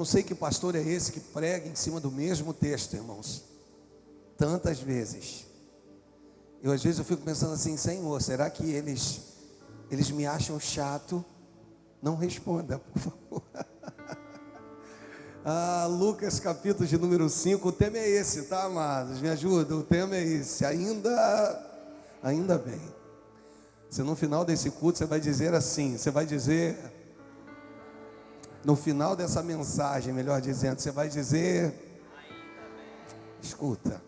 Não sei que pastor é esse que prega em cima do mesmo texto, irmãos, tantas vezes. Às vezes eu fico pensando assim: Senhor, será que eles me acham chato? Não responda, por favor. Lucas capítulo de número 5, o tema é esse, tá, amados? Me ajuda, o tema é esse, ainda bem. Se no final desse culto você vai dizer assim, no final dessa mensagem, melhor dizendo, você vai dizer: escuta,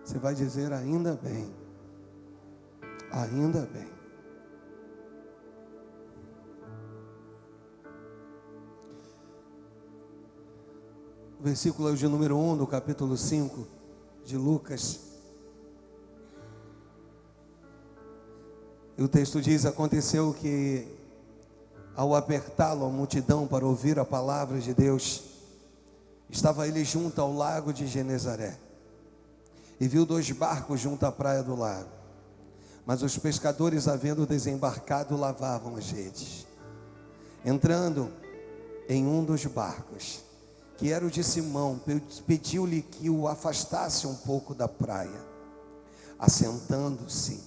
você vai dizer: ainda bem. O versículo de número 1 do capítulo 5 de Lucas, e o texto diz: aconteceu que, ao apertá-lo a multidão para ouvir a palavra de Deus, estava ele junto ao lago de Genezaré, e viu 2 barcos junto à praia do lago, mas os pescadores, havendo desembarcado, lavavam as redes. Entrando em um dos barcos, que era o de Simão, pediu-lhe que o afastasse um pouco da praia. Assentando-se,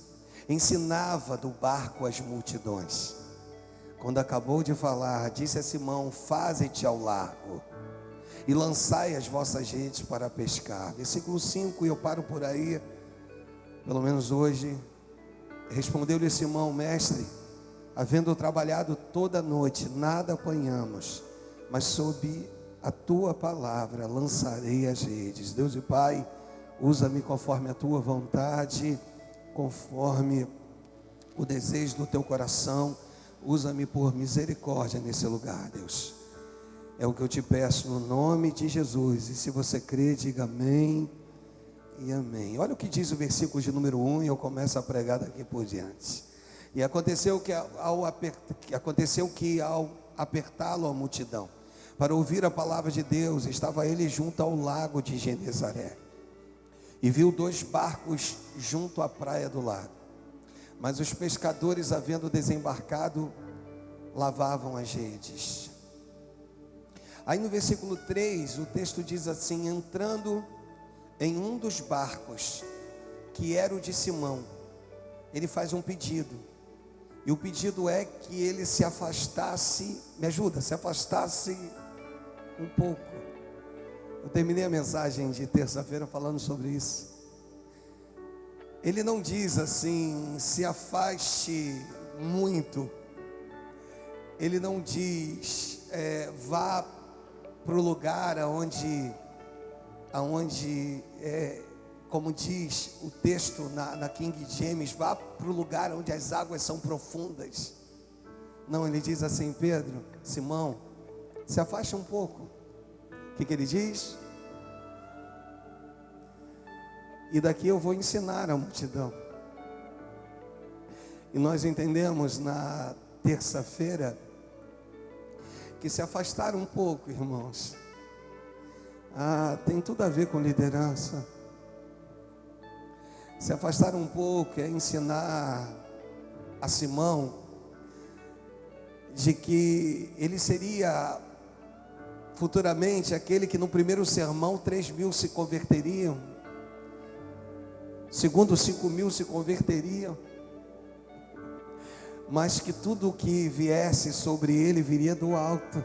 ensinava do barco as multidões. Quando acabou de falar, disse a Simão: faze-te ao largo e lançai as vossas redes para pescar. Versículo 5, e eu paro por aí, pelo menos hoje. Respondeu-lhe Simão: mestre, havendo trabalhado toda a noite, nada apanhamos, mas sob a tua palavra lançarei as redes. Deus e Pai, usa-me conforme a tua vontade, conforme o desejo do teu coração. Usa-me por misericórdia nesse lugar, Deus. É o que eu te peço no nome de Jesus. E se você crê, diga amém e amém. Olha o que diz o versículo de número 1, e eu começo a pregar daqui por diante. E aconteceu que ao apertá-lo a multidão para ouvir a palavra de Deus, estava ele junto ao lago de Genezaré, e viu 2 barcos junto à praia do lago, mas os pescadores, havendo desembarcado, lavavam as redes. Aí no versículo 3, o texto diz assim: entrando em um dos barcos, que era o de Simão, ele faz um pedido, e o pedido é que ele se afastasse, se afastasse um pouco. Eu terminei a mensagem de terça-feira falando sobre isso. Ele não diz assim: se afaste muito. Ele não diz vá para o lugar aonde como diz o texto na King James, vá para o lugar onde as águas são profundas. Não, ele diz assim: Pedro, Simão, se afaste um pouco. O que ele diz? E daqui eu vou ensinar a multidão. E nós entendemos na terça-feira que se afastar um pouco, irmãos, tem tudo a ver com liderança. Se afastar um pouco é ensinar a Simão de que ele seria futuramente aquele que no primeiro sermão 3.000 se converteriam, segundo 5.000 se converteriam, mas que tudo o que viesse sobre ele viria do alto.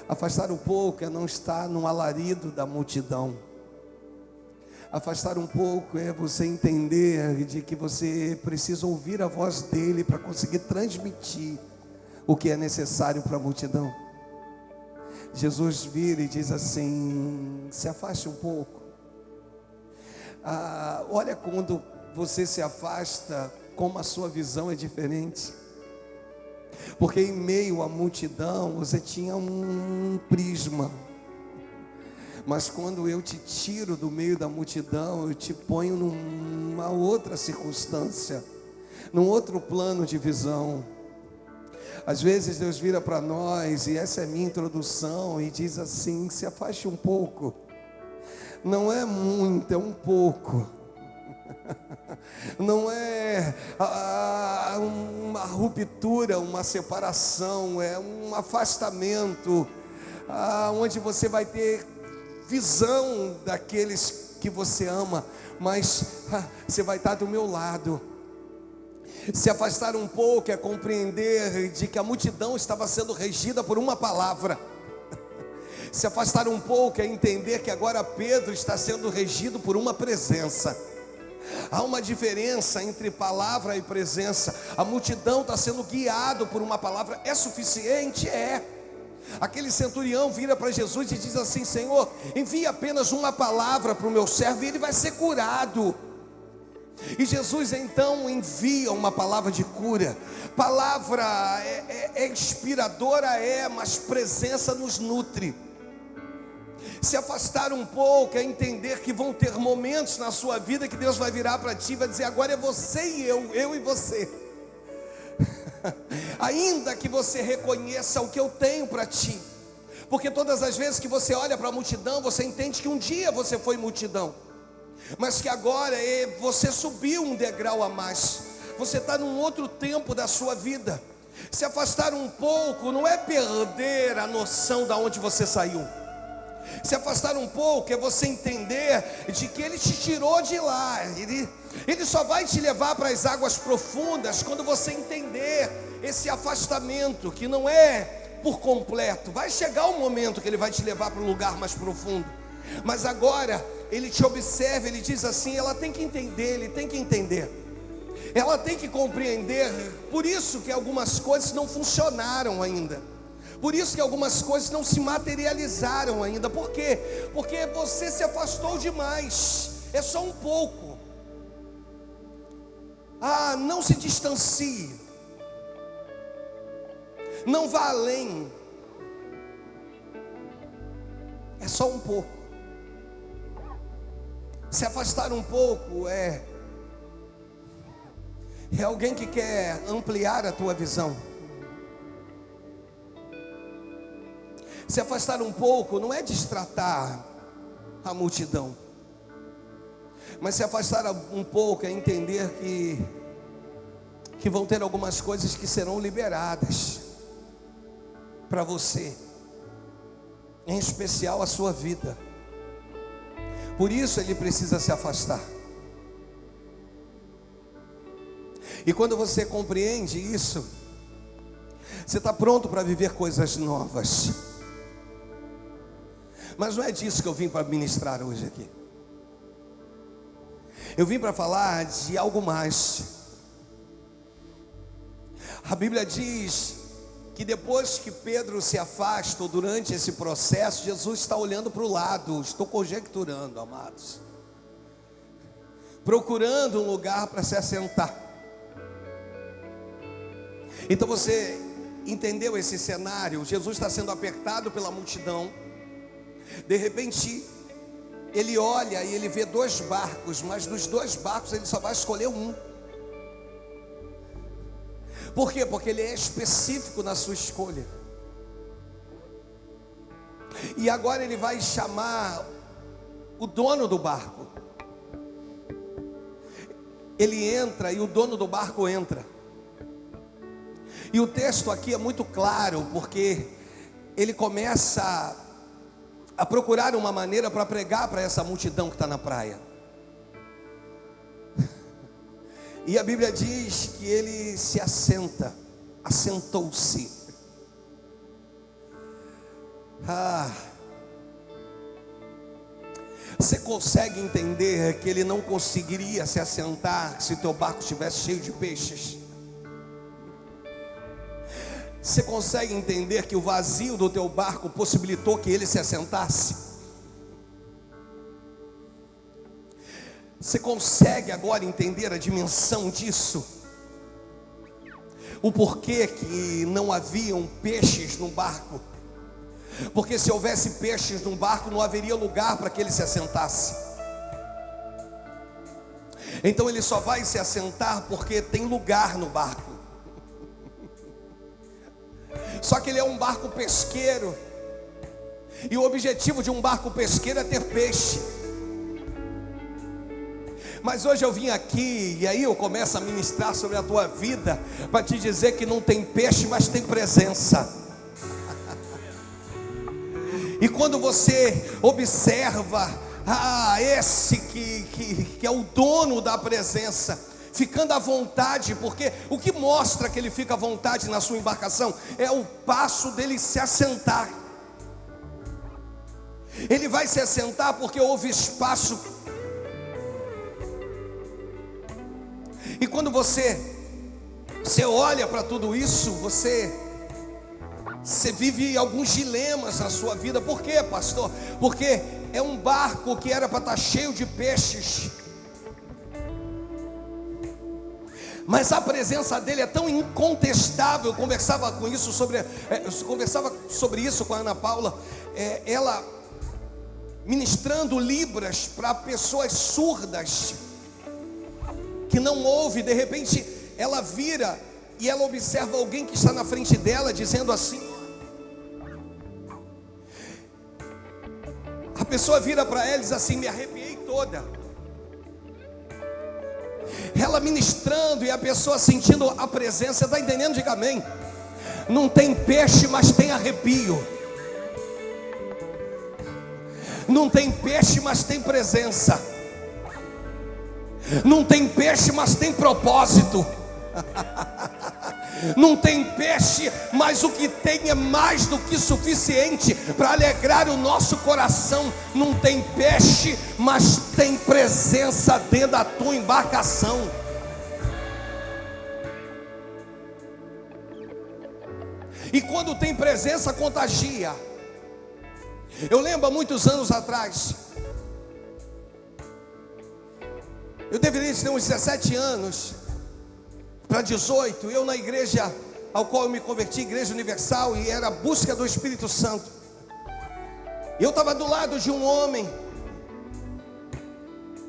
Afastar um pouco é não estar no alarido da multidão. Afastar um pouco é você entender de que você precisa ouvir a voz dele para conseguir transmitir o que é necessário para a multidão. Jesus vira e diz assim: se afaste um pouco. Olha, quando você se afasta, como a sua visão é diferente. Porque em meio à multidão você tinha um prisma, mas quando eu te tiro do meio da multidão, eu te ponho numa outra circunstância, num outro plano de visão. Às vezes Deus vira para nós, e essa é a minha introdução, e diz assim: se afaste um pouco. Não é muito, é um pouco. Não é uma ruptura, uma separação, é um afastamento, onde você vai ter visão daqueles que você ama, mas você vai estar do meu lado. Se afastar um pouco é compreender de que a multidão estava sendo regida por uma palavra. Se afastar um pouco é entender que agora Pedro está sendo regido por uma presença. Há uma diferença entre palavra e presença. A multidão está sendo guiado por uma palavra. É suficiente? É. Aquele centurião vira para Jesus e diz assim: Senhor, envia apenas uma palavra para o meu servo e ele vai ser curado. E Jesus então envia uma palavra de cura. Palavra é inspiradora, mas presença nos nutre. Se afastar um pouco é entender que vão ter momentos na sua vida que Deus vai virar para ti e vai dizer: agora é você e eu e você. Ainda que você reconheça o que eu tenho para ti, porque todas as vezes que você olha para a multidão, você entende que um dia você foi multidão, mas que agora você subiu um degrau a mais. Você está num outro tempo da sua vida. Se afastar um pouco não é perder a noção de onde você saiu. Se afastar um pouco é você entender de que Ele te tirou de lá. Ele só vai te levar para as águas profundas quando você entender esse afastamento, que não é por completo. Vai chegar um momento que Ele vai te levar para um lugar mais profundo, mas agora Ele te observa, Ele diz assim: ela tem que entender, ele tem que entender, ela tem que compreender. Por isso que algumas coisas não funcionaram ainda. Por isso que algumas coisas não se materializaram ainda. Por quê? Porque você se afastou demais. É só um pouco. Não se distancie. Não vá além. É só um pouco. Se afastar um pouco é alguém que quer ampliar a tua visão. Se afastar um pouco não é destratar a multidão, mas se afastar um pouco é entender que vão ter algumas coisas que serão liberadas para você, em especial a sua vida. Por isso ele precisa se afastar. E quando você compreende isso, você está pronto para viver coisas novas. Mas não é disso que eu vim para ministrar hoje aqui. Eu vim para falar de algo mais. A Bíblia diz que depois que Pedro se afasta, ou durante esse processo, Jesus está olhando para o lado. Estou conjecturando, amados, procurando um lugar para se assentar. Então você entendeu esse cenário? Jesus está sendo apertado pela multidão. De repente ele olha e ele vê 2 barcos, mas dos 2 barcos ele só vai escolher um. Por quê? Porque ele é específico na sua escolha. E agora ele vai chamar o dono do barco. Ele entra e o dono do barco entra. E o texto aqui é muito claro, porque ele começa a procurar uma maneira para pregar para essa multidão que está na praia. E a Bíblia diz que ele se assentou-se. Você consegue entender que ele não conseguiria se assentar se teu barco estivesse cheio de peixes? Você consegue entender que o vazio do teu barco possibilitou que ele se assentasse? Você consegue agora entender a dimensão disso? O porquê que não haviam peixes no barco? Porque se houvesse peixes no barco, não haveria lugar para que ele se assentasse. Então ele só vai se assentar porque tem lugar no barco. Só que ele é um barco pesqueiro, e o objetivo de um barco pesqueiro é ter peixe. Mas hoje eu vim aqui, e aí eu começo a ministrar sobre a tua vida, para te dizer que não tem peixe, mas tem presença. E quando você observa, esse que é o dono da presença, ficando à vontade, porque o que mostra que ele fica à vontade na sua embarcação, é o passo dele se assentar. Ele vai se assentar porque houve espaço. E quando você olha para tudo isso, você vive alguns dilemas na sua vida. Por quê, pastor? Porque é um barco que era para estar cheio de peixes, mas a presença dele é tão incontestável. Eu conversava sobre isso com a Ana Paula, ela ministrando libras para pessoas surdas, que não ouve. De repente ela vira e ela observa alguém que está na frente dela, dizendo assim, a pessoa vira para ela e diz assim, me arrepiei toda. Ela ministrando e a pessoa sentindo a presença. Está entendendo? Diga amém. Não tem peixe, mas tem arrepio. Não tem peixe, mas tem presença. Não tem peixe, mas tem propósito. Não tem peixe, mas o que tem é mais do que suficiente para alegrar o nosso coração. Não tem peixe, mas tem presença dentro da tua embarcação. E quando tem presença, contagia. Eu lembro há muitos anos atrás, eu deveria ter uns 17 anos para 18, eu na igreja ao qual eu me converti, Igreja Universal, e era a busca do Espírito Santo. Eu estava do lado de um homem,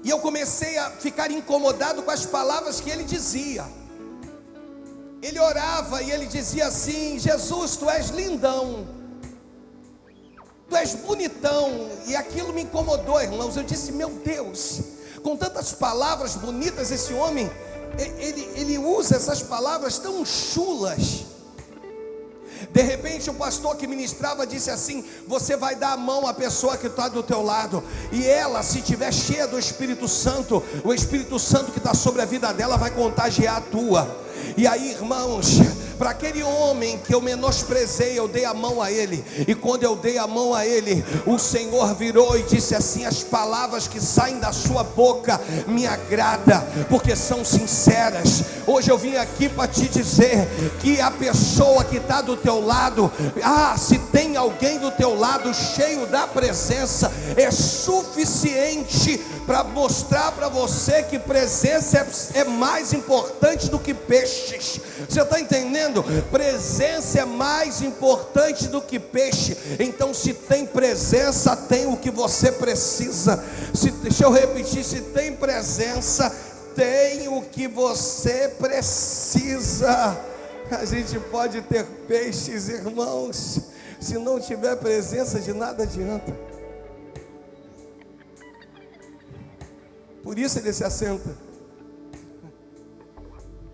e eu comecei a ficar incomodado com as palavras que ele dizia. Ele orava e ele dizia assim: Jesus, tu és lindão, tu és bonitão. E aquilo me incomodou, irmãos. Eu disse, meu Deus, com tantas palavras bonitas, esse homem, ele usa essas palavras tão chulas. De repente o pastor que ministrava disse assim: você vai dar a mão à pessoa que está do teu lado, e ela, se estiver cheia do Espírito Santo, o Espírito Santo que está sobre a vida dela vai contagiar a tua. E aí, irmãos, para aquele homem que eu menosprezei, eu dei a mão a ele. E quando eu dei a mão a ele, o Senhor virou e disse assim: as palavras que saem da sua boca me agrada, porque são sinceras. Hoje eu vim aqui para te dizer que a pessoa que está do teu lado, se tem alguém do teu lado cheio da presença, é suficiente para mostrar para você que presença é mais importante do que peixes. Você está entendendo? Presença é mais importante do que peixe. Então, se tem presença, tem o que você precisa. Deixa eu repetir: se tem presença, tem o que você precisa. A gente pode ter peixes, irmãos, se não tiver presença, de nada adianta. Por isso ele se assenta.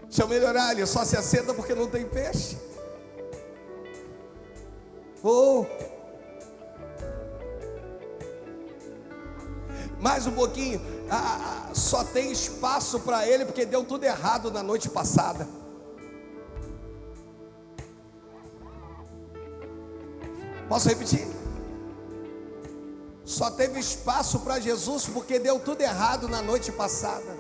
Deixa eu melhorar, ele só se assenta porque não tem peixe. Mais um pouquinho. Só tem espaço para ele porque deu tudo errado na noite passada. Posso repetir? Só teve espaço para Jesus porque deu tudo errado na noite passada.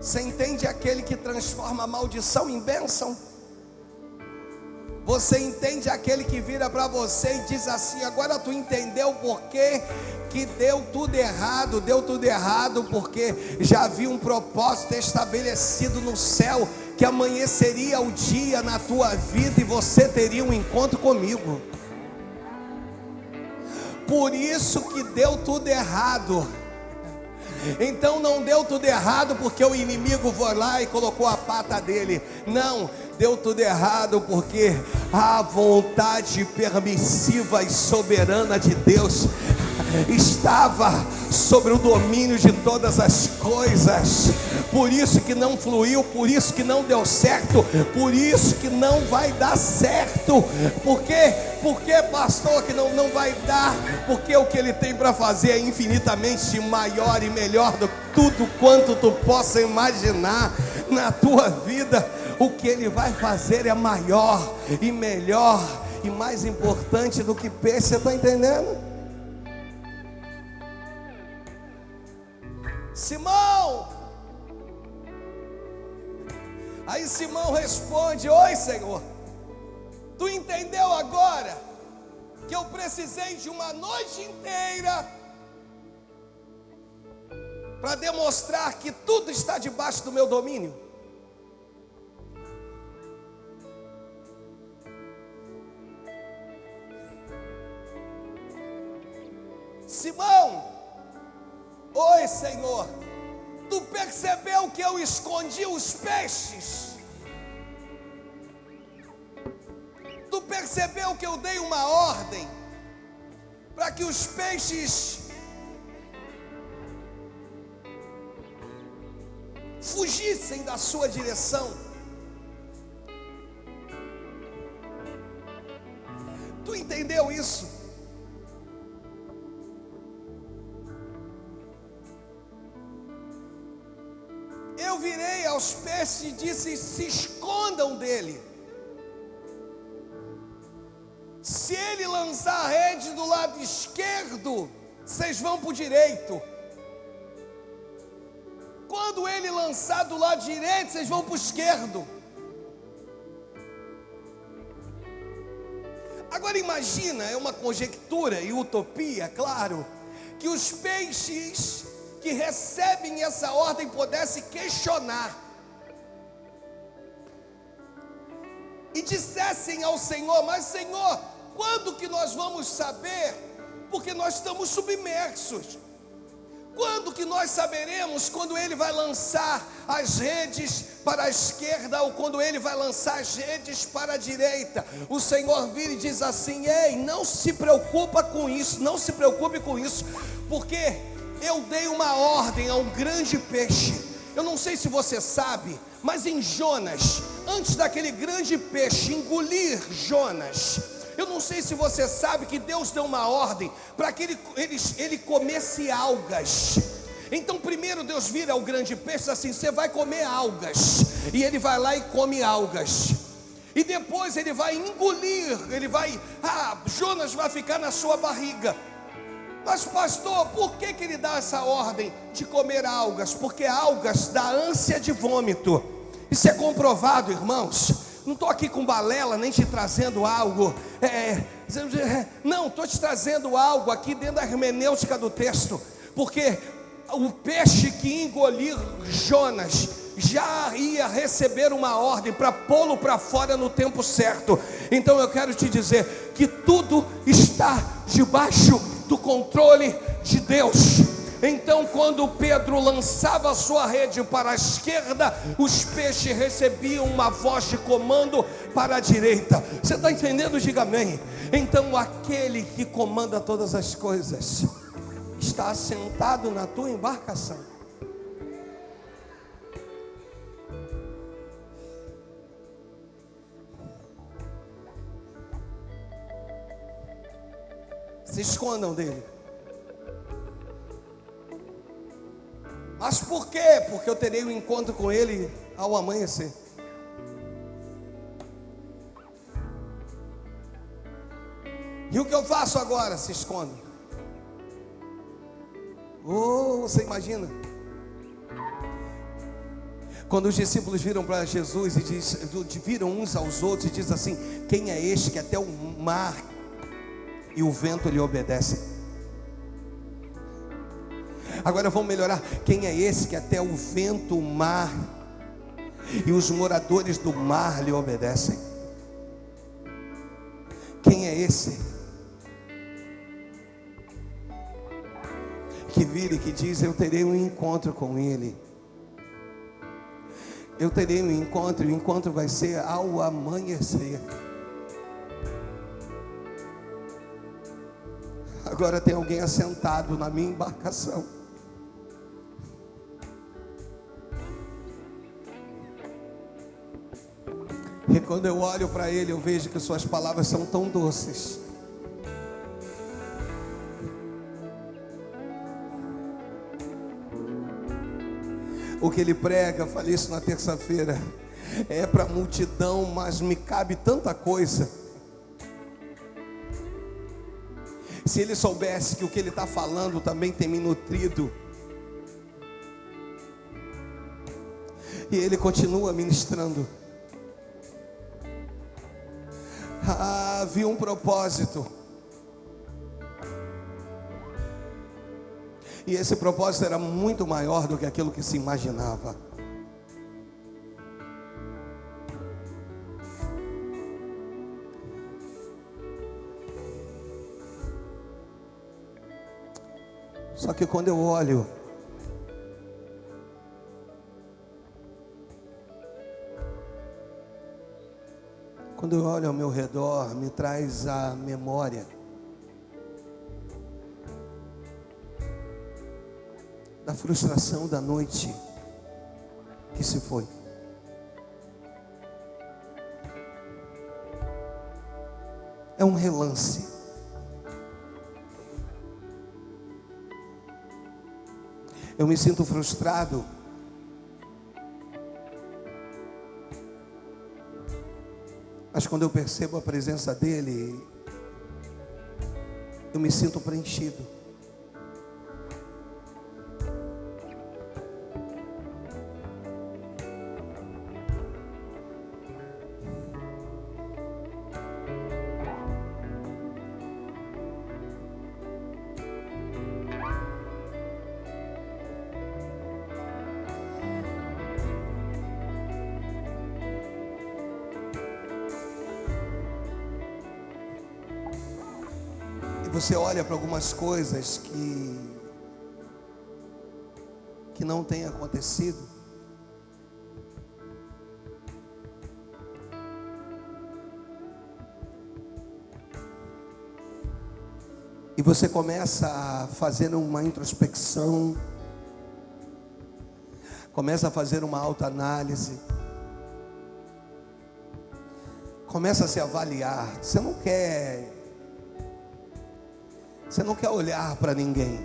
Você entende aquele que transforma a maldição em bênção? Você entende aquele que vira para você e diz assim: agora tu entendeu por quê que deu tudo errado? Deu tudo errado porque já havia um propósito estabelecido no céu, que amanheceria o dia na tua vida e você teria um encontro comigo. Por isso que deu tudo errado. Então não deu tudo errado porque o inimigo foi lá e colocou a pata dele. Não, deu tudo errado porque a vontade permissiva e soberana de Deus estava sobre o domínio de todas as coisas. Por isso que não fluiu, por isso que não deu certo, por isso que não vai dar certo. Por quê? Porque, pastor, que não vai dar? Porque o que Ele tem para fazer é infinitamente maior e melhor do que tudo quanto tu possa imaginar na tua vida. O que Ele vai fazer é maior e melhor e mais importante do que peixe. Você está entendendo? Simão! Aí Simão responde: oi, Senhor, tu entendeu agora que eu precisei de uma noite inteira para demonstrar que tudo está debaixo do meu domínio? Simão, oi, Senhor, tu percebeu que eu escondi os peixes? Tu percebeu que eu dei uma ordem para que os peixes fugissem da sua direção? Tu entendeu isso? Eu virei aos peixes e disse: se escondam dele. Se ele lançar a rede do lado esquerdo, vocês vão para o direito. Quando ele lançar do lado direito, vocês vão para o esquerdo. Agora imagina, é uma conjectura e utopia, claro, que os peixes que recebem essa ordem pudessem questionar e dissessem ao Senhor: mas Senhor, quando que nós vamos saber? Porque nós estamos submersos. Quando que nós saberemos quando Ele vai lançar as redes para a esquerda ou quando Ele vai lançar as redes para a direita? O Senhor vira e diz assim: ei, não se preocupa com isso, não se preocupe com isso, porque eu dei uma ordem a um grande peixe. Eu não sei se você sabe, mas em Jonas, antes daquele grande peixe engolir Jonas, eu não sei se você sabe que Deus deu uma ordem para que ele comesse algas. Então primeiro Deus vira ao grande peixe e diz assim: você vai comer algas. E ele vai lá e come algas. E depois ele vai engolir, Jonas vai ficar na sua barriga. Mas pastor, por que ele dá essa ordem de comer algas? Porque algas dá ânsia de vômito. Isso é comprovado, irmãos. Não estou aqui com balela, nem te trazendo algo. Não, estou te trazendo algo aqui dentro da hermenêutica do texto. Porque o peixe que engolir Jonas já ia receber uma ordem para pô-lo para fora no tempo certo. Então eu quero te dizer que tudo está debaixo do controle de Deus. Então quando Pedro lançava a sua rede para a esquerda, os peixes recebiam uma voz de comando para a direita. Você está entendendo? Diga amém. Então aquele que comanda todas as coisas está assentado na tua embarcação. Se escondam dele. Mas por quê? Porque eu terei um encontro com ele ao amanhecer. E o que eu faço agora? Se escondo. Você imagina? Quando os discípulos viram para Jesus e viram uns aos outros e diz assim: quem é este que até o mar e o vento lhe obedecem? Agora vamos melhorar. Quem é esse que até o vento, o mar e os moradores do mar lhe obedecem? Quem é esse que vira e que diz: eu terei um encontro com ele? Eu terei um encontro, e o encontro vai ser ao amanhecer. Agora tem alguém assentado na minha embarcação. E quando eu olho para ele, eu vejo que suas palavras são tão doces. O que ele prega, falei isso na terça-feira, é para a multidão, mas me cabe tanta coisa. Se ele soubesse que o que ele está falando também tem me nutrido. E ele continua ministrando. Havia um propósito. E esse propósito era muito maior do que aquilo que se imaginava. Só que quando eu olho, ao meu redor, me traz a memória da frustração da noite que se foi. É um relance. Eu me sinto frustrado mas quando eu percebo a presença dele, eu me sinto preenchido. Você olha para algumas coisas que não têm acontecido, e você começa a fazer uma introspecção, começa a fazer uma autoanálise, começa a se avaliar. Você não quer olhar para ninguém.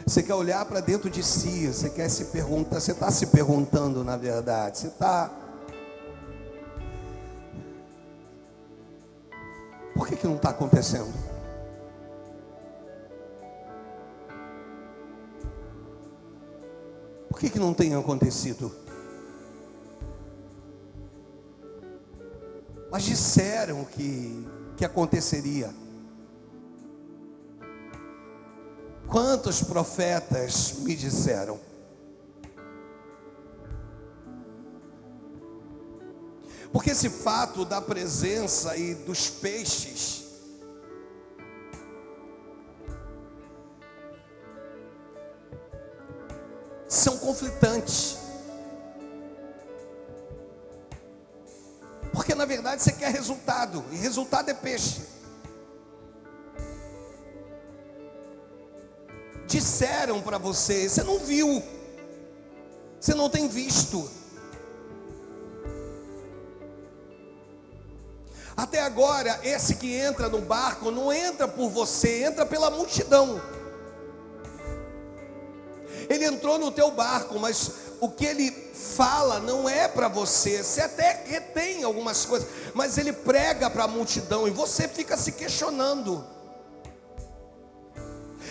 Você quer olhar para dentro de si. Você quer se perguntar. Você está se perguntando, na verdade. Você está. Por que não está acontecendo? Por que não tem acontecido? Mas disseram que aconteceria. Quantos profetas me disseram? Porque esse fato da presença e dos peixes são conflitantes. Porque na verdade você quer resultado, e resultado é peixe. Disseram para você, você não viu, você não tem visto. Até agora, esse que entra no barco não entra por você, entra pela multidão. Ele entrou no teu barco, mas o que ele fala não é para você. Você até retém algumas coisas, mas ele prega para a multidão e você fica se questionando.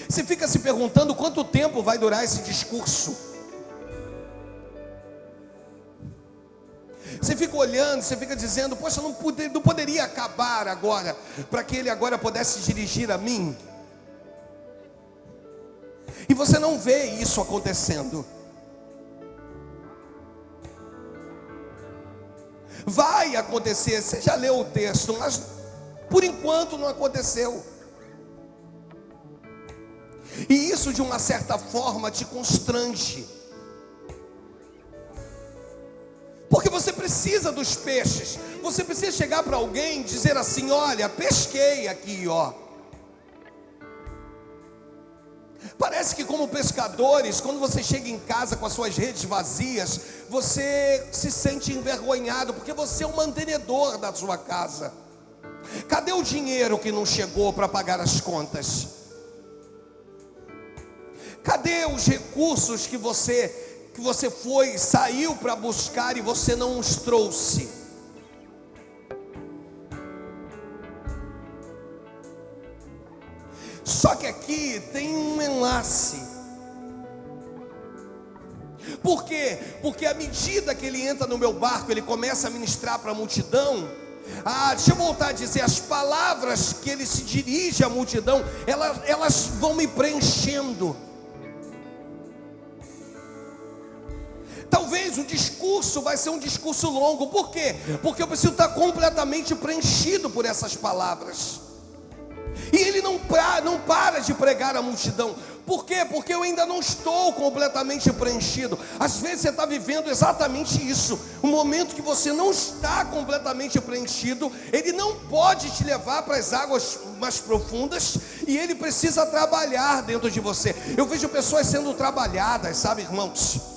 Você fica se perguntando quanto tempo vai durar esse discurso. Você fica olhando, você fica dizendo, poxa, não poderia acabar agora, para que ele agora pudesse dirigir a mim. E você não vê isso acontecendo. Vai acontecer, você já leu o texto, mas por enquanto não aconteceu. E isso de uma certa forma te constrange. Porque você precisa dos peixes. Você precisa chegar para alguém e dizer assim, olha, pesquei aqui, ó. Parece que como pescadores, quando você chega em casa com as suas redes vazias, você se sente envergonhado, porque você é o mantenedor da sua casa. Cadê o dinheiro que não chegou para pagar as contas? Cadê os recursos que você saiu para buscar e você não os trouxe? Só que aqui tem um enlace. Por quê? Porque à medida que ele entra no meu barco, ele começa a ministrar para a multidão. Deixa eu voltar a dizer, as palavras que ele se dirige à multidão, elas vão me preenchendo. Talvez o discurso vai ser um discurso longo. Por quê? Porque eu preciso estar completamente preenchido por essas palavras. E ele não para de pregar à multidão. Por quê? Porque eu ainda não estou completamente preenchido. Às vezes você está vivendo exatamente isso. O momento que você não está completamente preenchido, ele não pode te levar para as águas mais profundas, e ele precisa trabalhar dentro de você. Eu vejo pessoas sendo trabalhadas, sabe, irmãos?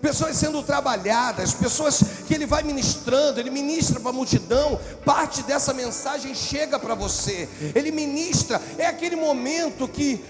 Pessoas sendo trabalhadas, pessoas que ele vai ministrando, ele ministra para a multidão, parte dessa mensagem chega para você, ele ministra, é aquele momento que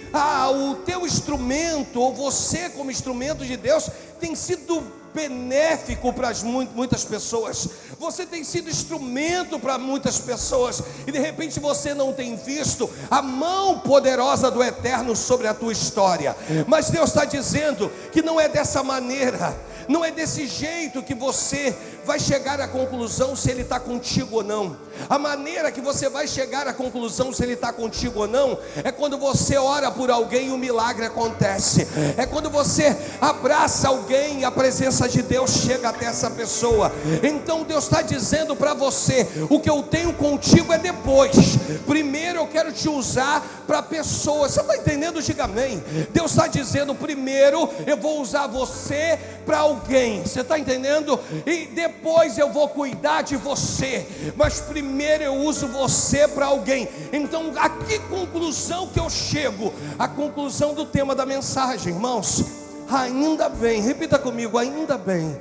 o teu instrumento, ou você como instrumento de Deus, tem sido benéfico para muitas pessoas. Você tem sido instrumento para muitas pessoas, e de repente você não tem visto a mão poderosa do Eterno sobre a tua história. Mas Deus está dizendo que não é dessa maneira, não é desse jeito que você vai chegar à conclusão se Ele está contigo ou não. A maneira que você vai chegar à conclusão se Ele está contigo ou não, é quando você ora por alguém e o milagre acontece. É quando você abraça alguém e a presença de Deus chega até essa pessoa. Então Deus está dizendo para você: o que eu tenho contigo é depois. Primeiro eu quero te usar para pessoas. Você está entendendo? Diga amém. Deus está dizendo: primeiro eu vou usar você para alguém. Você está entendendo? E depois eu vou cuidar de você, mas primeiro eu uso você para alguém. Então a que conclusão que eu chego? A conclusão do tema da mensagem, irmãos. Ainda bem, repita comigo: ainda bem.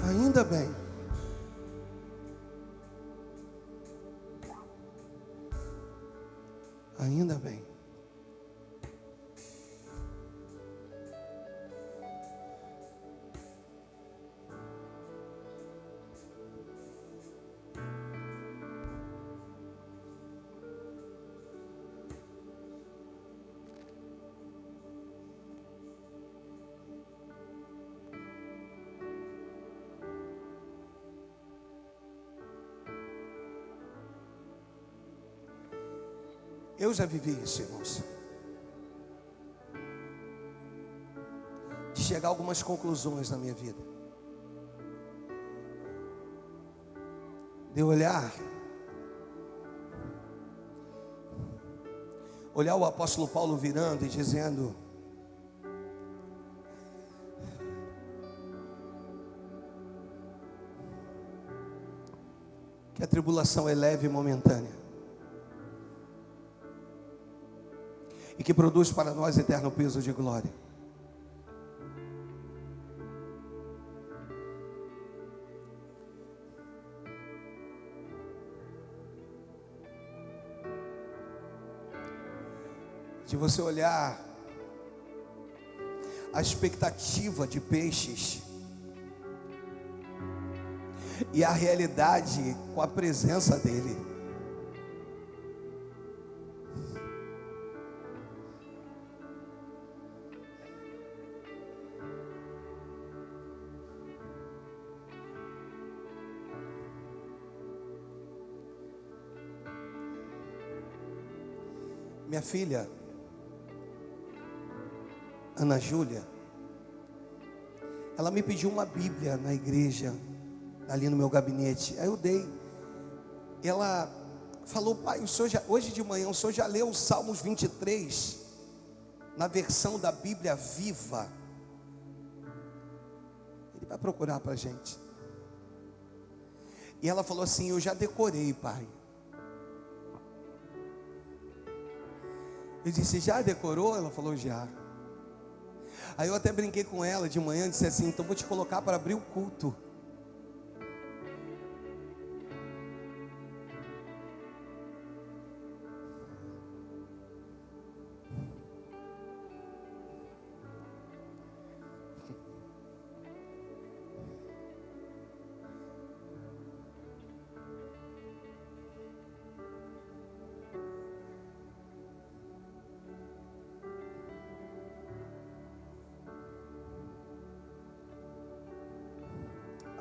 Ainda bem. Ainda bem. Eu já vivi isso, irmãos, de chegar a algumas conclusões na minha vida, de olhar o apóstolo Paulo virando e dizendo: que a tribulação é leve e momentânea, e que produz para nós eterno peso de glória. De você olhar a expectativa de peixes e a realidade com a presença dele. Minha filha Ana Júlia, ela me pediu uma Bíblia na igreja, ali no meu gabinete. Aí eu dei. Ela falou: pai, hoje de manhã o senhor já leu o Salmos 23 na versão da Bíblia Viva? Ele vai procurar para a gente. E ela falou assim: eu já decorei, pai. Eu disse: já decorou? Ela falou: já. Aí eu até brinquei com ela de manhã, disse assim: então vou te colocar para abrir o culto.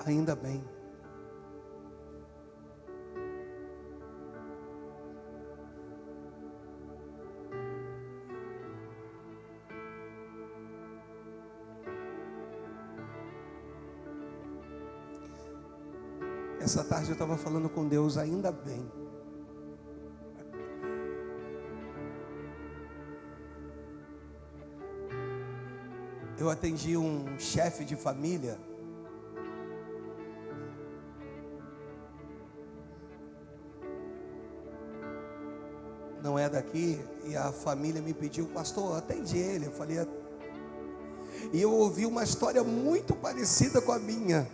Ainda bem. Essa tarde eu estava falando com Deus, ainda bem. Eu atendi um chefe de família. Não é daqui, e a família me pediu: pastor, atende ele. Eu falei, e eu ouvi uma história muito parecida com a minha.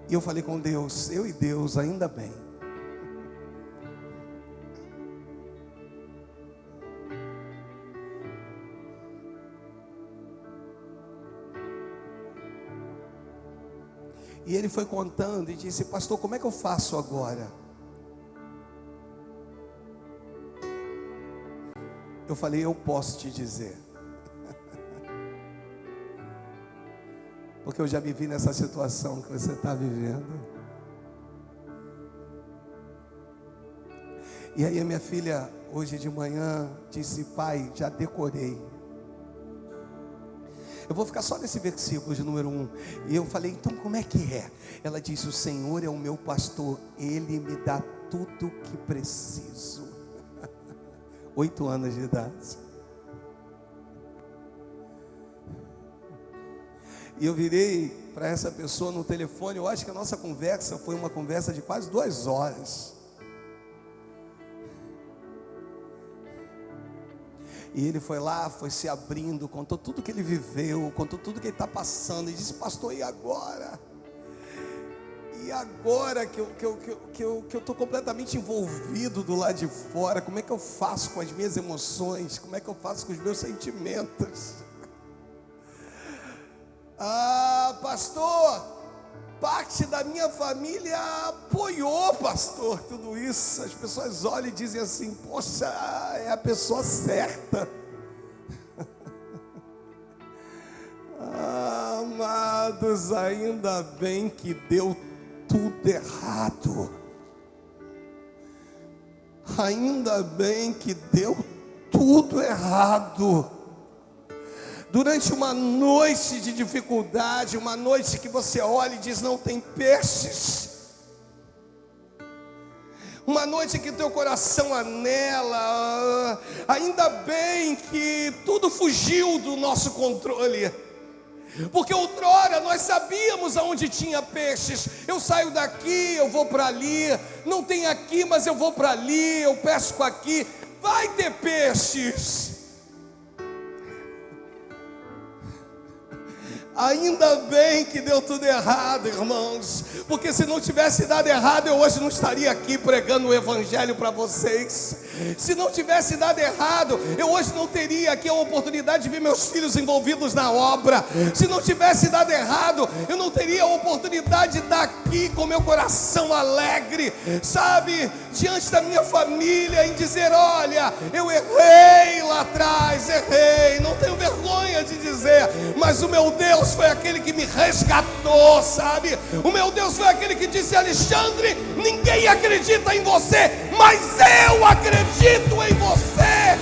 E eu falei com Deus, eu e Deus, ainda bem. E ele foi contando e disse: pastor, como é que eu faço agora? Eu falei: eu posso te dizer. Porque eu já me vi nessa situação que você está vivendo. E aí a minha filha, hoje de manhã, disse: pai, já decorei. Eu vou ficar só nesse versículo de número 1. E eu falei: então como é que é? Ela disse: o Senhor é o meu pastor, Ele me dá tudo o que preciso. 8 anos de idade. E eu virei para essa pessoa no telefone. Eu acho que a nossa conversa foi uma conversa de quase 2 horas. E ele foi lá, foi se abrindo, contou tudo que ele viveu, contou tudo que ele está passando. E disse: pastor, e agora? E agora que eu estou completamente envolvido do lado de fora, como é que eu faço com as minhas emoções? Como é que eu faço com os meus sentimentos? Ah, pastor, parte da minha família apoiou, pastor, tudo isso. As pessoas olham e dizem assim: poxa, é a pessoa certa. Amados, ainda bem que deu tudo errado. Ainda bem que deu tudo errado. Durante uma noite de dificuldade, uma noite que você olha e diz: não tem peixes. Uma noite que teu coração anela. Ainda bem que tudo fugiu do nosso controle. Porque outrora nós sabíamos aonde tinha peixes. Eu saio daqui, eu vou para ali. Não tem aqui, mas eu vou para ali. Eu pesco aqui. Vai ter peixes. Ainda bem que deu tudo errado, irmãos. Porque se não tivesse dado errado, eu hoje não estaria aqui pregando o evangelho para vocês. Se não tivesse dado errado, eu hoje não teria aqui a oportunidade de ver meus filhos envolvidos na obra. Se não tivesse dado errado, eu não teria a oportunidade de estar aqui com meu coração alegre, sabe, diante da minha família, em dizer: olha, eu errei lá atrás, errei, não tenho vergonha de dizer, mas o meu Deus foi aquele que me resgatou, sabe? O meu Deus foi aquele que disse: Alexandre, ninguém acredita em você, mas eu acredito em você,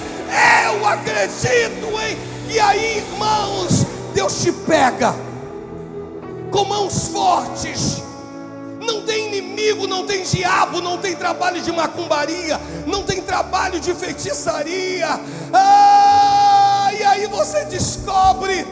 eu acredito em... E aí, irmãos, Deus te pega com mãos fortes. Não tem inimigo, não tem diabo, não tem trabalho de macumbaria, não tem trabalho de feitiçaria. E aí você descobre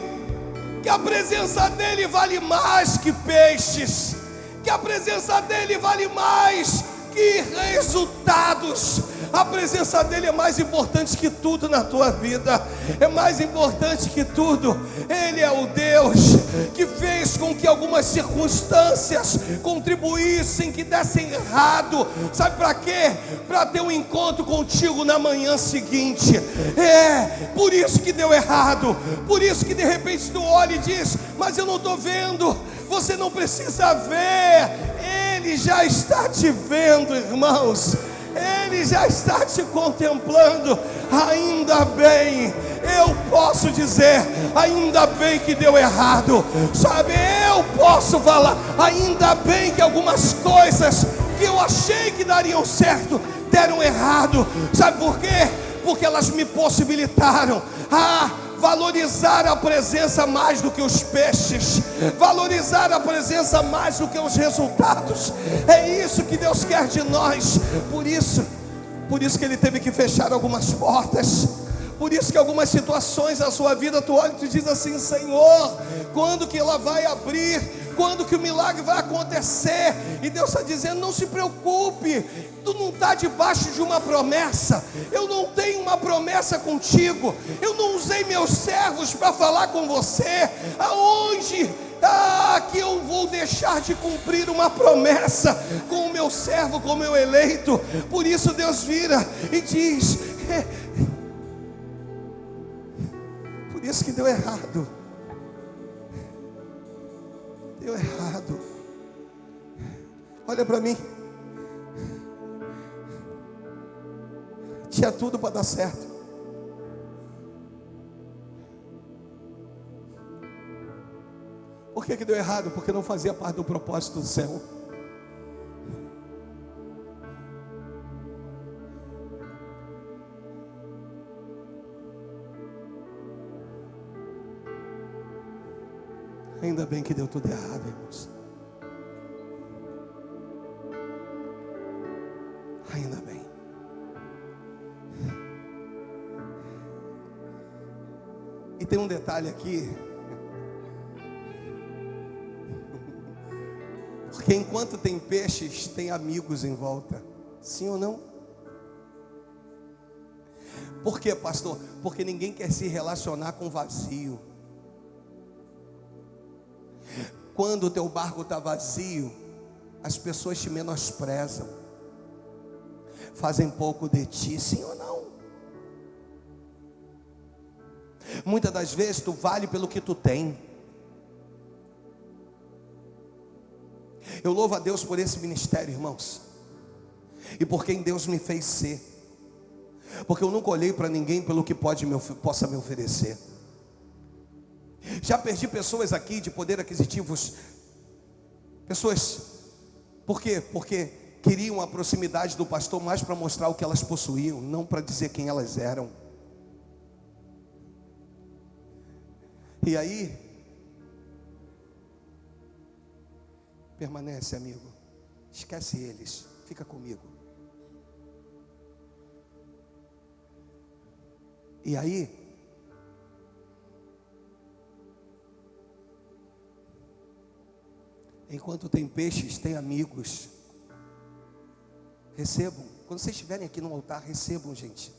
que a presença dele vale mais que peixes. que a presença dele vale mais que resultados. A presença dele é mais importante que tudo na tua vida, é mais importante que tudo. Ele é o Deus que fez com que algumas circunstâncias contribuíssem, que dessem errado. Sabe para quê? Para ter um encontro contigo na manhã seguinte. É por isso que deu errado, por isso que de repente tu olha e diz: mas eu não estou vendo. Você não precisa ver, Ele já está te vendo, irmãos. Ele já está te contemplando. Ainda bem, eu posso dizer, ainda bem que deu errado. Sabe, eu posso falar, ainda bem que algumas coisas que eu achei que dariam certo, deram errado. Sabe por quê? Porque elas me possibilitaram valorizar a presença mais do que os peixes, valorizar a presença mais do que os resultados. É isso que Deus quer de nós. Por isso que Ele teve que fechar algumas portas. Por isso que algumas situações na sua vida, tu olha e tu diz assim: Senhor, quando que ela vai abrir? Quando que o milagre vai acontecer? E Deus está dizendo: não se preocupe, tu não está debaixo de uma promessa. Eu não tenho uma promessa contigo. Eu não usei meus servos para falar com você. Aonde que eu vou deixar de cumprir uma promessa com o meu servo, com o meu eleito? Por isso Deus vira e diz: por isso que deu errado. Deu errado. Olha para mim. Tinha tudo para dar certo. Por que deu errado? Porque não fazia parte do propósito do céu. Ainda bem que deu tudo errado, irmãos. Ainda bem. E tem um detalhe aqui. Porque enquanto tem peixes, tem amigos em volta. Sim ou não? Por quê, pastor? Porque ninguém quer se relacionar com vazio. Quando o teu barco está vazio, as pessoas te menosprezam, fazem pouco de ti. Sim ou não? Muitas das vezes tu vale pelo que tu tem. Eu louvo a Deus por esse ministério, irmãos, e por quem Deus me fez ser. Porque eu nunca olhei para ninguém pelo que possa me oferecer. Já perdi pessoas aqui de poder aquisitivos. Pessoas, por quê? Porque queriam a proximidade do pastor mais para mostrar o que elas possuíam, não para dizer quem elas eram. E aí, permanece, amigo. Esquece eles, fica comigo. E aí, enquanto tem peixes, tem amigos. Recebam. Quando vocês estiverem aqui no altar, recebam, gente.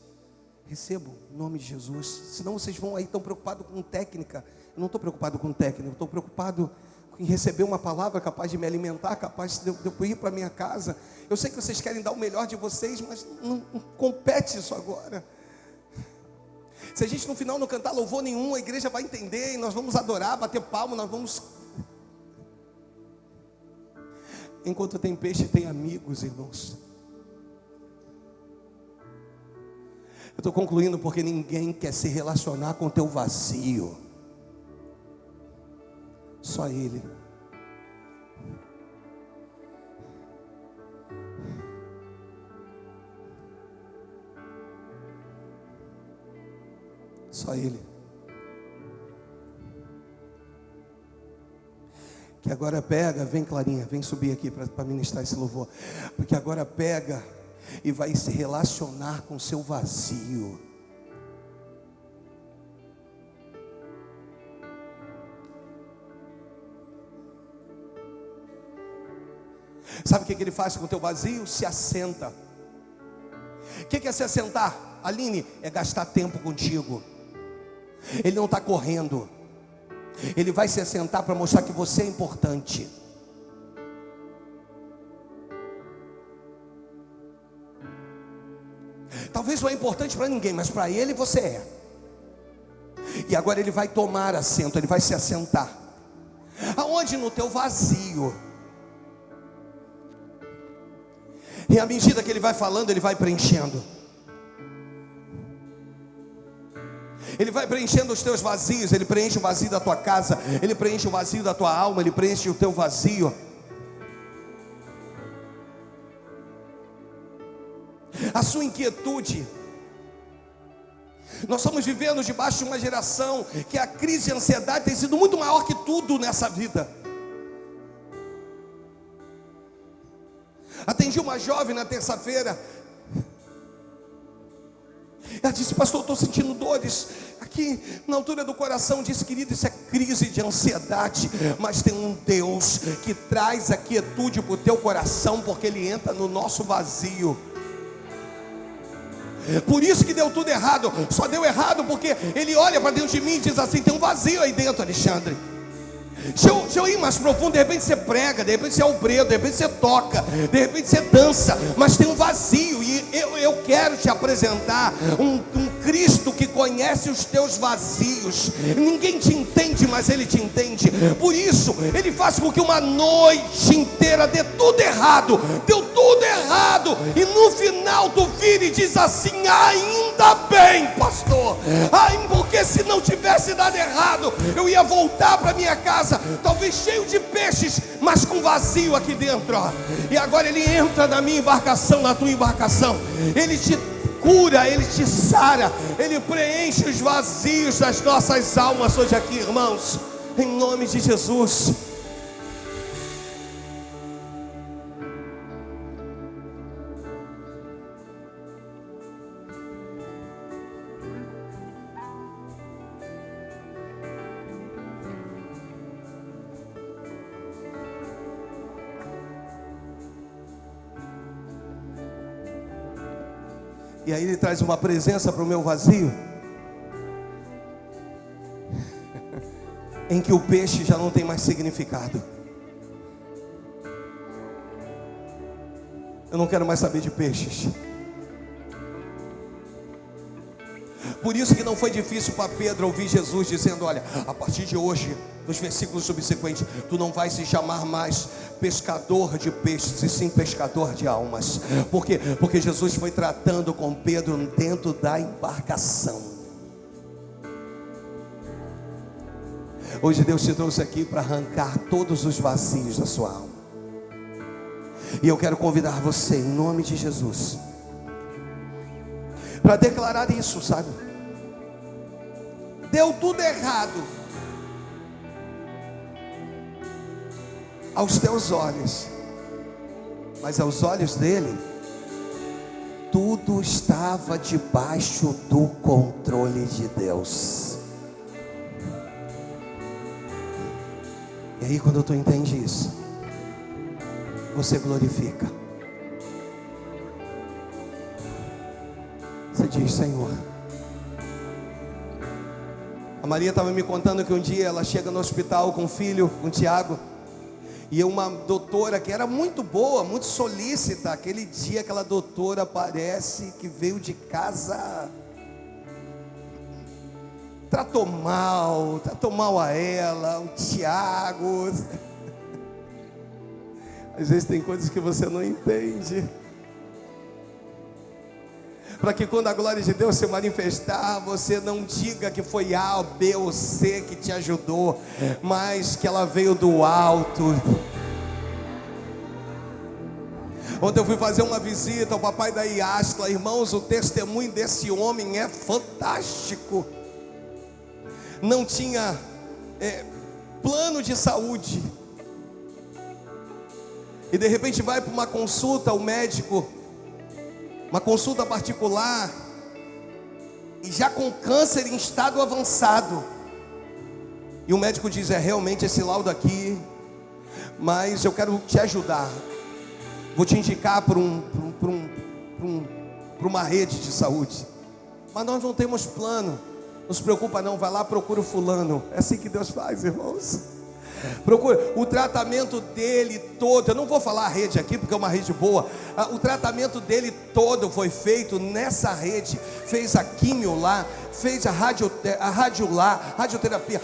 Recebam, em nome de Jesus. Senão vocês vão aí tão preocupados com técnica. Eu não estou preocupado com técnica. Eu estou preocupado em receber uma palavra capaz de me alimentar, capaz de eu ir para minha casa. Eu sei que vocês querem dar o melhor de vocês, mas não compete isso agora. Se a gente no final não cantar louvor nenhum, a igreja vai entender e nós vamos adorar, bater palma, nós vamos... Enquanto tem peixe, tem amigos, irmãos. Eu estou concluindo porque ninguém quer se relacionar com o teu vazio. Só Ele. Só Ele. Que agora pega, vem Clarinha, vem subir aqui para ministrar esse louvor. Porque agora pega e vai se relacionar com o seu vazio. Sabe o que ele faz com o teu vazio? Se assenta. O que é se assentar? Aline, é gastar tempo contigo. Ele não está correndo. Ele vai se assentar para mostrar que você é importante. Talvez não é importante para ninguém, mas para ele você é. E agora ele vai tomar assento, ele vai se assentar. Aonde? No teu vazio. E à medida que ele vai falando, ele vai preenchendo. Ele vai preenchendo os teus vazios. Ele preenche o vazio da tua casa, ele preenche o vazio da tua alma, ele preenche o teu vazio. A sua inquietude. Nós estamos vivendo debaixo de uma geração que a crise de ansiedade tem sido muito maior que tudo nessa vida. Atendi uma jovem na terça-feira. Ela disse: pastor, estou sentindo dores aqui na altura do coração. Disse: querido, isso é crise de ansiedade, mas tem um Deus que traz a quietude para o teu coração, porque Ele entra no nosso vazio. Por isso que deu tudo errado. Só deu errado porque Ele olha para dentro de mim e diz assim: tem um vazio aí dentro, Alexandre. Deixa eu ir mais profundo. De repente você prega, de repente você é obreiro, de repente você toca, de repente você dança, mas tem um vazio. E eu quero te apresentar um Cristo que conhece os teus vazios. Ninguém te entende, mas Ele te entende. Por isso Ele faz com que uma noite inteira dê tudo errado. Deu tudo errado, e no final tu vira e diz assim: ainda bem, pastor, porque se não tivesse dado errado, eu ia voltar para minha casa, talvez cheio de peixes, mas com vazio aqui dentro, ó. E agora Ele entra na minha embarcação, na tua embarcação. Ele te cura, Ele te sara, Ele preenche os vazios das nossas almas hoje aqui, irmãos, em nome de Jesus. E aí Ele traz uma presença para o meu vazio, em que o peixe já não tem mais significado. Eu não quero mais saber de peixes. Por isso que não foi difícil para Pedro ouvir Jesus dizendo: olha, a partir de hoje, nos versículos subsequentes, tu não vais se chamar mais pescador de peixes, e sim pescador de almas. Por quê? Porque Jesus foi tratando com Pedro dentro da embarcação. Hoje Deus te trouxe aqui para arrancar todos os vazios da sua alma. E eu quero convidar você, em nome de Jesus, para declarar isso, sabe? Deu tudo errado aos teus olhos, mas aos olhos dele, tudo estava debaixo do controle de Deus. E aí, quando tu entende isso, você glorifica. Você diz: Senhor. A Maria estava me contando que um dia ela chega no hospital com o filho, com o Tiago, e uma doutora que era muito boa, muito solícita. Aquele dia aquela doutora parece que veio de casa, tratou mal a ela, o Tiago. Às vezes tem coisas que você não entende, para que quando a glória de Deus se manifestar, você não diga que foi A, B ou C que te ajudou, mas que ela veio do alto. Ontem eu fui fazer uma visita ao papai da Iastla. Irmãos, o testemunho desse homem é fantástico. Não tinha plano de saúde, e de repente vai para uma consulta, o médico, uma consulta particular, e já com câncer em estado avançado, e o médico diz: realmente esse laudo aqui, mas eu quero te ajudar. Vou te indicar para uma rede de saúde. Mas nós não temos plano. Não se preocupa não, vai lá, procura o fulano. É assim que Deus faz, irmãos. Procura o tratamento dele todo. Eu não vou falar a rede aqui porque é uma rede boa. O tratamento dele todo foi feito nessa rede. Fez a químio lá, fez a rádio lá, radioterapia,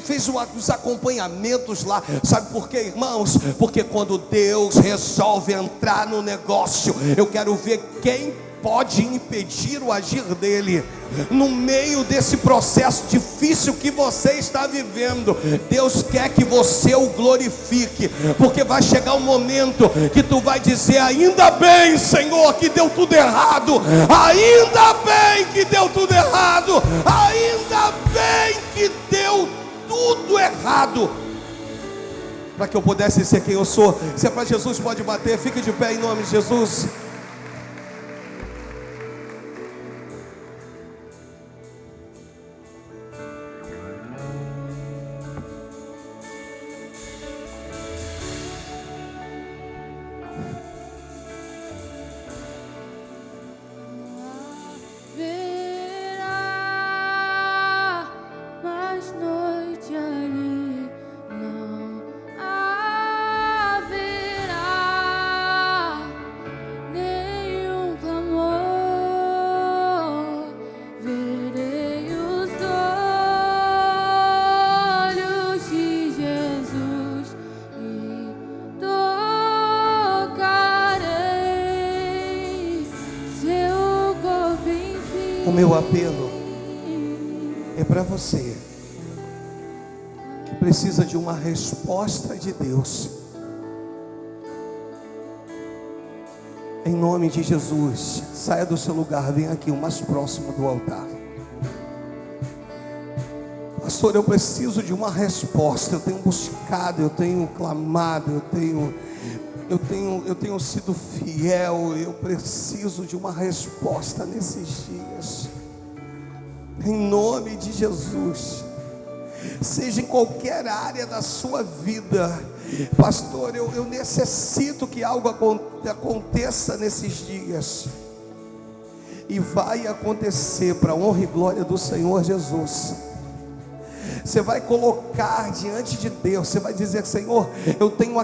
fez os acompanhamentos lá. Sabe por quê, irmãos? Porque quando Deus resolve entrar no negócio, eu quero ver quem pode impedir o agir dele. No meio desse processo difícil que você está vivendo, Deus quer que você o glorifique, porque vai chegar um momento que tu vai dizer: ainda bem, Senhor, que deu tudo errado, ainda bem que deu tudo errado, ainda bem que deu tudo errado, para que eu pudesse ser quem eu sou. Se é para Jesus, pode bater, fique de pé em nome de Jesus. O meu apelo é para você que precisa de uma resposta de Deus. Em nome de Jesus, saia do seu lugar, venha aqui o mais próximo do altar. Pastor, eu preciso de uma resposta. Eu tenho buscado, eu tenho clamado, eu tenho sido fiel. Eu preciso de uma resposta nesses dias. Em nome de Jesus. Seja em qualquer área da sua vida, pastor, eu necessito que algo aconteça nesses dias. E vai acontecer para a honra e glória do Senhor Jesus. Você vai colocar diante de Deus, você vai dizer: Senhor, eu tenho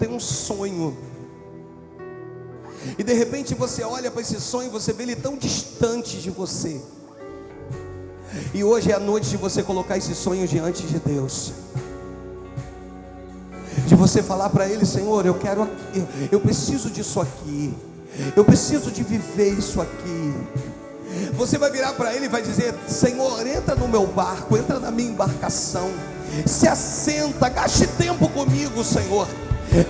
um sonho. E de repente você olha para esse sonho, você vê ele tão distante de você. E hoje é a noite de você colocar esse sonho diante de Deus, de você falar para Ele: Senhor, eu preciso disso aqui, eu preciso de viver isso aqui. Você vai virar para Ele e vai dizer: Senhor, entra no meu barco, entra na minha embarcação, se assenta, gaste tempo comigo, Senhor,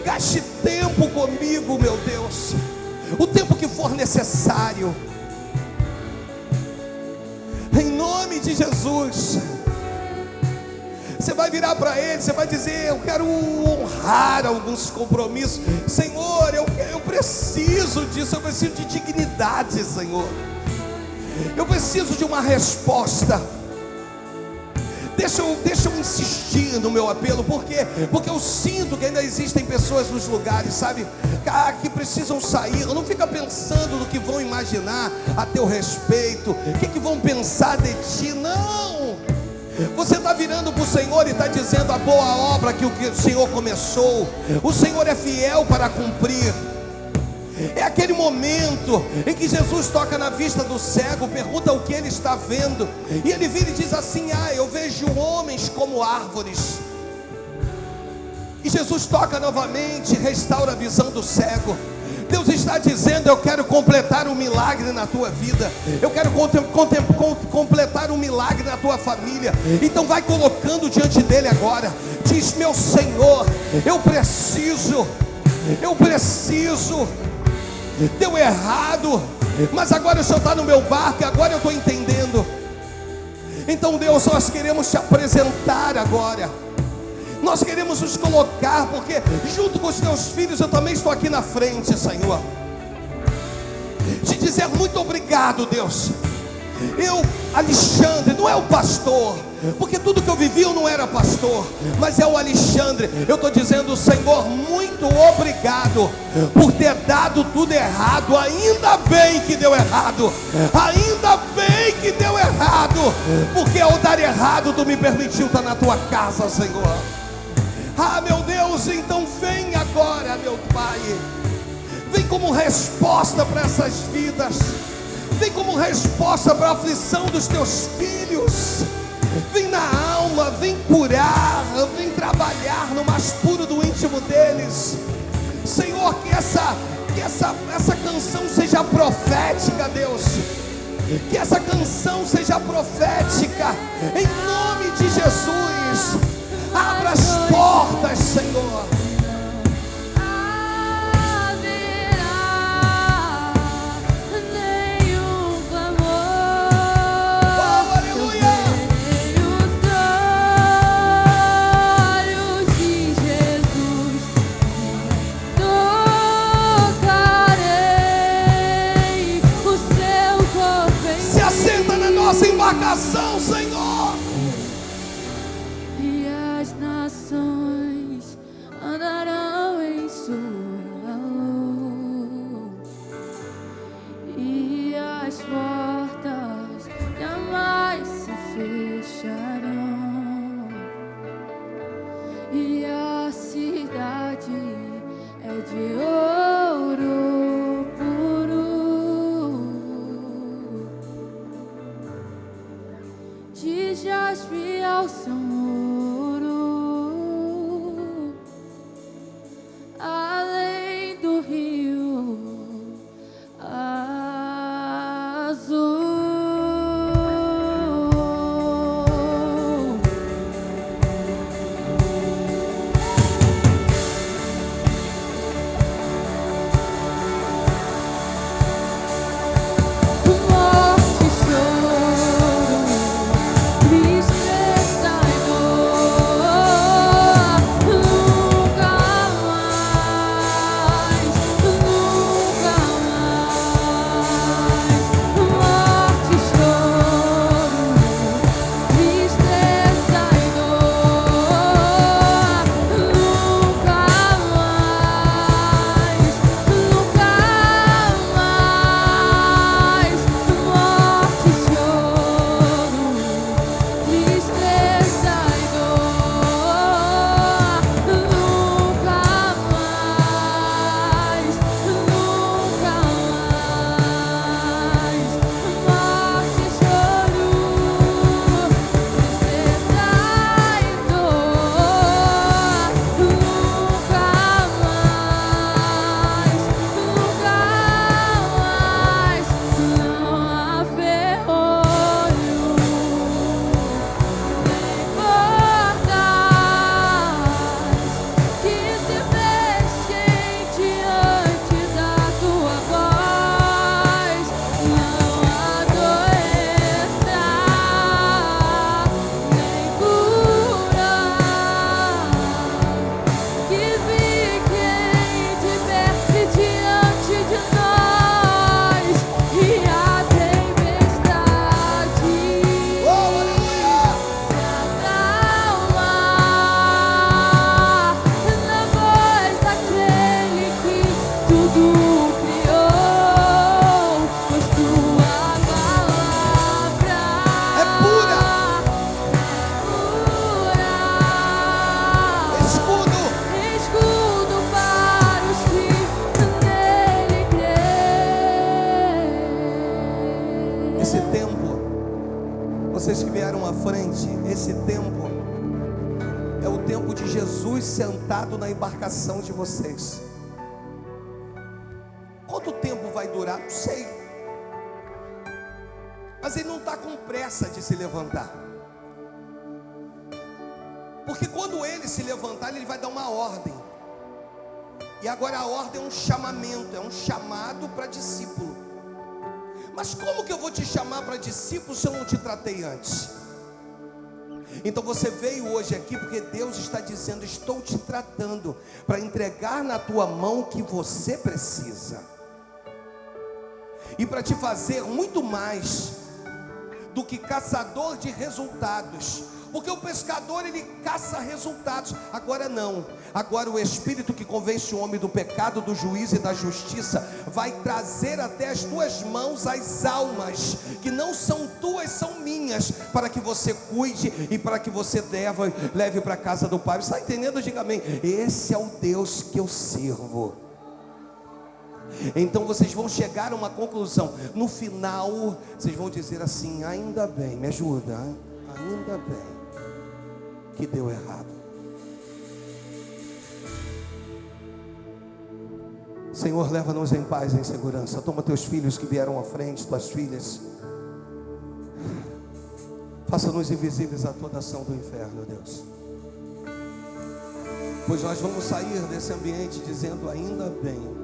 gaste tempo comigo, meu Deus, o tempo que for necessário. Em nome de Jesus. Você vai virar para Ele, você vai dizer: eu quero honrar alguns compromissos. Senhor, eu preciso disso, eu preciso de dignidade, Senhor. Eu preciso de uma resposta. Deixa eu insistir no meu apelo, porque eu sinto que ainda existem pessoas nos lugares, sabe, que precisam sair. Não fica pensando no que vão imaginar a teu respeito, o que vão pensar de ti. Não, você está virando para o Senhor e está dizendo: a boa obra que o Senhor começou, o Senhor é fiel para cumprir. É aquele momento em que Jesus toca na vista do cego, pergunta o que ele está vendo, e ele vira e diz assim: eu vejo homens como árvores. E Jesus toca novamente, restaura a visão do cego. Deus está dizendo: eu quero completar um milagre na tua vida, eu quero completar um milagre na tua família. Então vai colocando diante dele agora. Diz: meu Senhor, eu preciso. Deu errado, mas agora o Senhor está no meu barco, e agora eu estou entendendo. Então, Deus, nós queremos te apresentar agora. Nós queremos nos colocar, porque junto com os teus filhos eu também estou aqui na frente, Senhor. Te dizer muito obrigado, Deus. Eu, Alexandre, não é o pastor, porque tudo que eu vivi eu não era pastor. pastor, mas é o Alexandre. Eu estou dizendo, Senhor, muito obrigado por ter dado tudo errado. Ainda bem que deu errado, ainda bem que deu errado, porque ao dar errado tu me permitiu estar na tua casa, Senhor. Ah, meu Deus, então vem agora, meu Pai, vem como resposta para essas vidas, vem como resposta para a aflição dos teus filhos. Vem na alma, vem curar, vem trabalhar no mais puro do íntimo deles. Senhor, que essa canção seja profética, Deus. Que essa canção seja profética, em nome de Jesus. Abra as portas, Senhor. Embarcação, Senhor. E as nações andarão em sua luz, e as portas jamais se fecharão, e a cidade é de ouro puro, de jaspe ao seu muro, além do rio azul. Morte, choro, tristeza e dor, nunca mais, nunca mais. Morte, choro, tristeza e dor, nunca mais, nunca mais. Morte, choro, tristeza e dor, nunca mais, nunca mais. Morte, choro, tristeza e dor, nunca mais, nunca mais. Não há ferrolho nem portas que se fechem diante da tua voz. Não há doença nem cura que fiquem de pé diante de nós, e a tempestade Oh, aleluia. se acalma na voz daquele que tudo criou, pois tua palavra É pura. Escudo. escudo para os que nele creem. Esse tempo, vocês que vieram à frente, esse tempo é o tempo de Jesus sentado na embarcação de vocês. Quanto tempo vai durar? Não sei. Mas ele não está com pressa de se levantar. Porque quando ele se levantar, ele vai dar uma ordem. E agora a ordem é um chamamento, é um chamado para discípulo. Mas como que eu vou te chamar para discípulo se eu não te tratei antes? Então você veio hoje aqui porque Deus está dizendo: estou te tratando para entregar na tua mão o que você precisa, e para te fazer muito mais do que caçador de resultados, porque o pescador ele caça resultados. Agora não, agora o Espírito que convence o homem do pecado, do juízo e da justiça, vai trazer até as tuas mãos as almas, que não são tuas, são minhas, para que você cuide e para que você leve para a casa do Pai. Está entendendo? Diga amém. Esse é o Deus que eu sirvo. Então vocês vão chegar a uma conclusão. No final, vocês vão dizer assim: ainda bem, me ajuda, hein? Ainda bem que deu errado. Senhor, leva-nos em paz, em segurança. Toma teus filhos que vieram à frente, tuas filhas. Faça-nos invisíveis a toda ação do inferno, Deus. Pois nós vamos sair desse ambiente dizendo: ainda bem